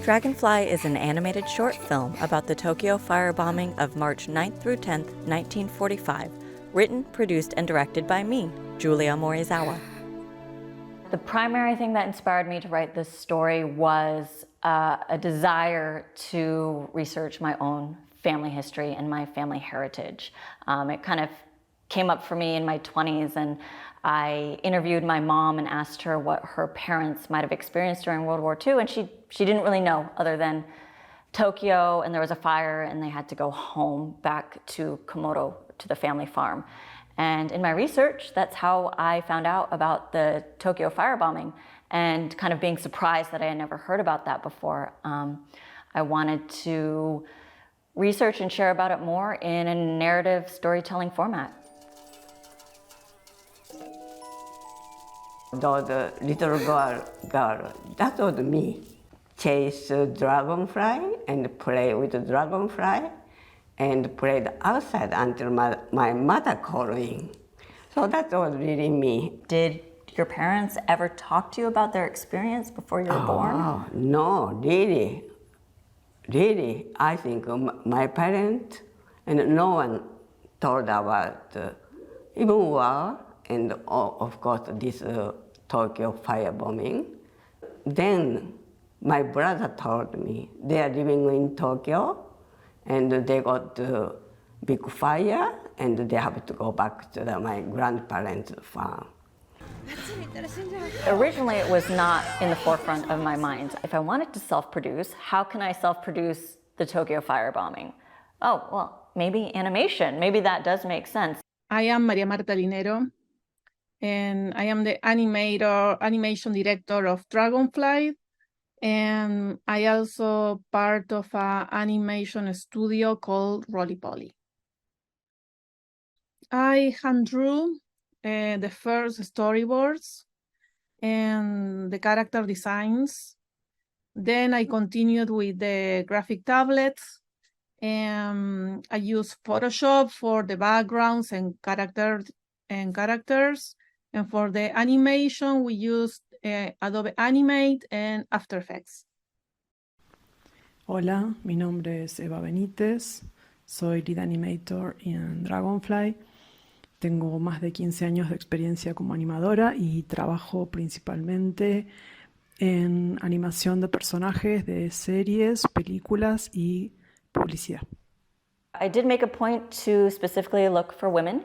Dragonfly is an animated short film about the Tokyo firebombing of March 9th through 10th, 1945, written, produced, and directed by me, Julia Morizawa. The primary thing that inspired me to write this story was a desire to research my own family history and my family heritage. It kind of came up for me in my 20s, and I interviewed my mom and asked her what her parents might have experienced during World War II, and she didn't really know other than Tokyo, and there was a fire, and they had to go home back to Komodo, to the family farm. And in my research, that's how I found out about the Tokyo firebombing, and kind of being surprised that I had never heard about that before. I wanted to research and share about it more in a narrative storytelling format. The little girl, that was me. Chase a dragonfly and play with the dragonfly and played outside until my mother called in. So that was really me. Did your parents ever talk to you about their experience before you were born? Oh, no, really. Really, I think my parents and no one told about even war and of course this Tokyo firebombing. Then my brother told me they are living in Tokyo and they got a big fire and they have to go back to my grandparents' farm. Originally, it was not in the forefront of my mind. If I wanted to self-produce, how can I self-produce the Tokyo firebombing? Oh, well, maybe animation. Maybe that does make sense. I am Maria Marta Linero, and I am the animation director of Dragonfly, and I also part of an animation studio called Roly Poly. I hand drew the first storyboards and the character designs. Then I continued with the graphic tablets, and I used Photoshop for the backgrounds and characters. And for the animation, we used Adobe Animate and After Effects. Hola, mi nombre es Eva Benítez, soy lead animator en Dragonfly. Tengo más de 15 años de experiencia como animadora y trabajo principalmente en animación de personajes de series, películas y publicidad. I did make a point to specifically look for women.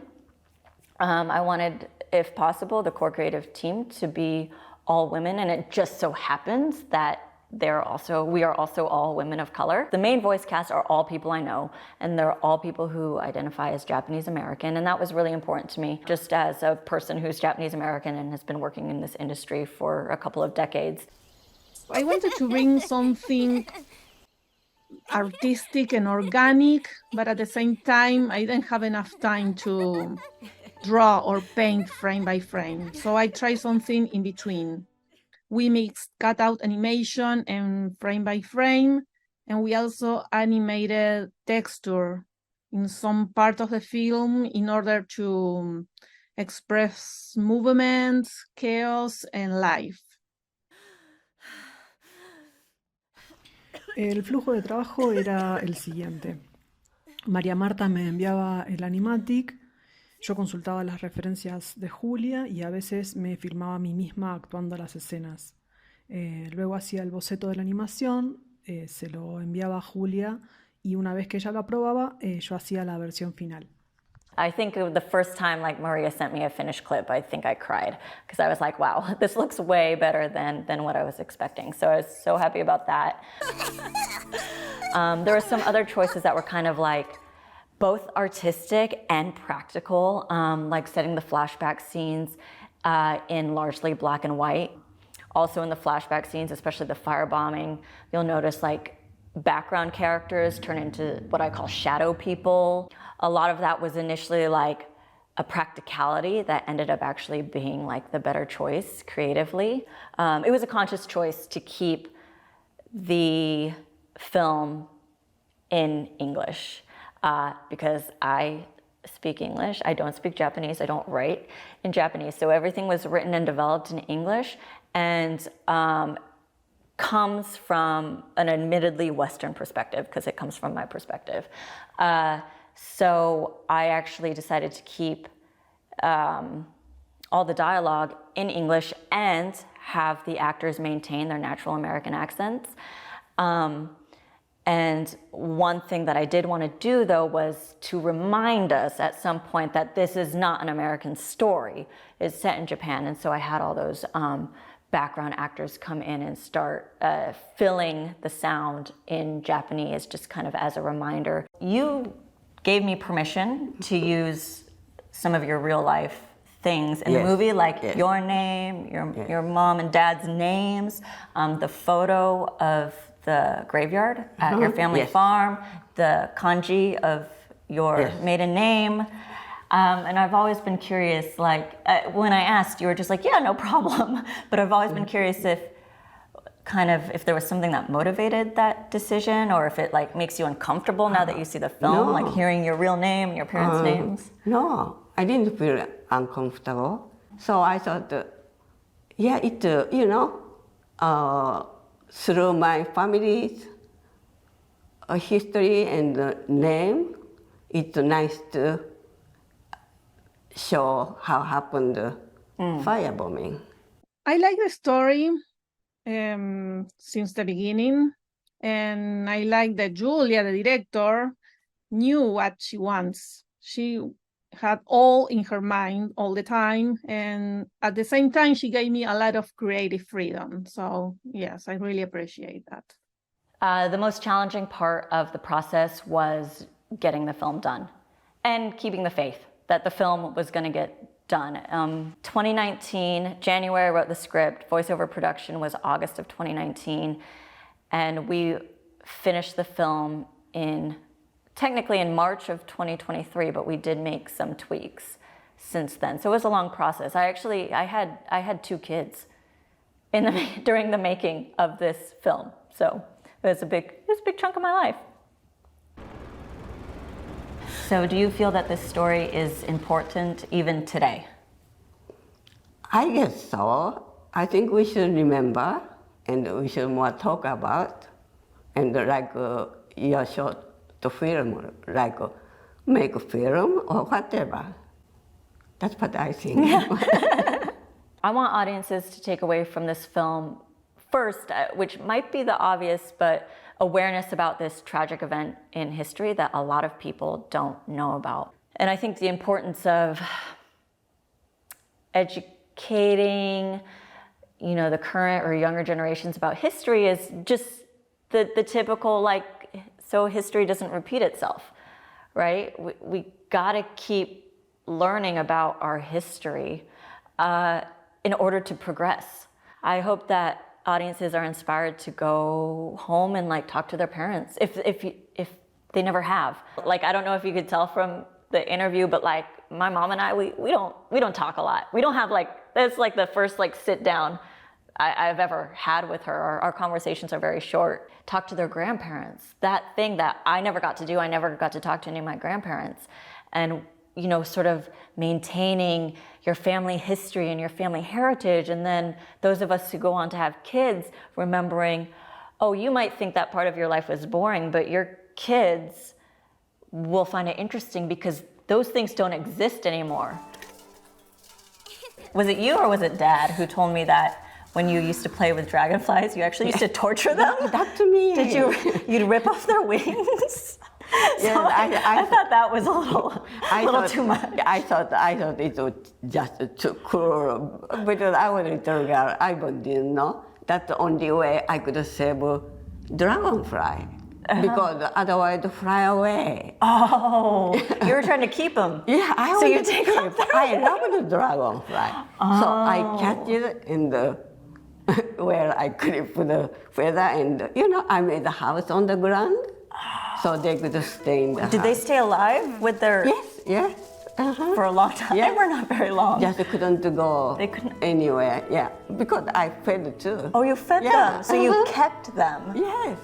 I wanted, if possible, the core creative team to be all women, and it just so happens that we are also all women of color. The main voice cast are all people I know, and they're all people who identify as Japanese American, and that was really important to me, just as a person who's Japanese American and has been working in this industry for a couple of decades. I wanted to bring something artistic and organic, but at the same time, I didn't have enough time to draw or paint frame by frame. So I tried something in between. We mixed cutout animation and frame by frame, and we also animated texture in some part of the film in order to express movement, chaos, and life. El flujo de trabajo era el siguiente. María Marta me enviaba el animatic, yo consultaba las referencias de Julia y a veces me filmaba a mí misma actuando las escenas. Luego hacía el boceto de la animación, se lo enviaba a Julia y una vez que ella lo aprobaba, yo hacía la versión final. I think the first time Maria sent me a finished clip, I think I cried because I was like, wow, this looks way better than what I was expecting. So I was so happy about that. There were some other choices that were kind of like both artistic and practical, like setting the flashback scenes in largely black and white. Also in the flashback scenes, especially the firebombing, you'll notice background characters turn into what I call shadow people. A lot of that was initially a practicality that ended up actually being the better choice creatively. It was a conscious choice to keep the film in English because I speak English. I don't speak Japanese. I don't write in Japanese. So everything was written and developed in English, and comes from an admittedly Western perspective, because it comes from my perspective. So I actually decided to keep all the dialogue in English and have the actors maintain their natural American accents. And one thing that I did want to do, though, was to remind us at some point that this is not an American story. It's set in Japan. And so I had all those background actors come in and start filling the sound in Japanese, just kind of as a reminder. You gave me permission to use some of your real life things in the movie, like your name, your mom and dad's names, the photo of the graveyard at your family farm, the kanji of your maiden name. And I've always been curious, like, when I asked, you were just like, yeah, no problem. But I've always been curious if there was something that motivated that decision, or if it like makes you uncomfortable now that you see the film, like hearing your real name and your parents' names. No, I didn't feel uncomfortable. So I thought, through my family's history and name, it's nice to show how happened firebombing. I like the story since the beginning, and I like that Julia, the director, knew what she wants. She had all in her mind all the time, and at the same time she gave me a lot of creative freedom. So yes, I really appreciate that. The most challenging part of the process was getting the film done and keeping the faith that the film was going to get done. 2019, January, I wrote the script. Voiceover production was August of 2019. And we finished the film technically in March of 2023, but we did make some tweaks since then. So it was a long process. I had 2 kids during the making of this film. So it was a big chunk of my life. So do you feel that this story is important even today? I guess so. I think we should remember, and we should more talk about, and like your short film, like make a film or whatever. That's what I think. I want audiences to take away from this film first, which might be the obvious, but awareness about this tragic event in history that a lot of people don't know about. And I think the importance of educating, the current or younger generations about history is just the typical, like, so history doesn't repeat itself, right? We gotta keep learning about our history in order to progress. I hope that audiences are inspired to go home and like talk to their parents if they never have. Like, I don't know if you could tell from the interview, but like my mom and I, we don't talk a lot. We don't have that's like the first like sit down I've ever had with her. Our conversations are very short. Talk to their grandparents. That thing that I never got to do, I never got to talk to any of my grandparents. And sort of maintaining your family history and your family heritage. And then those of us who go on to have kids, remembering, oh, you might think that part of your life was boring, but your kids will find it interesting because those things don't exist anymore. Was it you or was it Dad who told me that when you used to play with dragonflies, you actually used to torture them? That's me. You'd rip off their wings? Yeah, so I thought that was a little too much. I thought it was just too cruel because I was a little girl. I didn't know that's the only way I could save a dragonfly because otherwise they fly away. Oh, you were trying to keep them. Yeah, so you take them. I love the dragonfly, so I catch it in the where I clip the feather, and I made a house on the ground. So they could stay in the house. Did they stay alive with their... Yes. For a long time? Yes. Or not very long? Just couldn't go They couldn't... anywhere, yeah. Because I fed too. Oh, you fed them? So you kept them? Yes.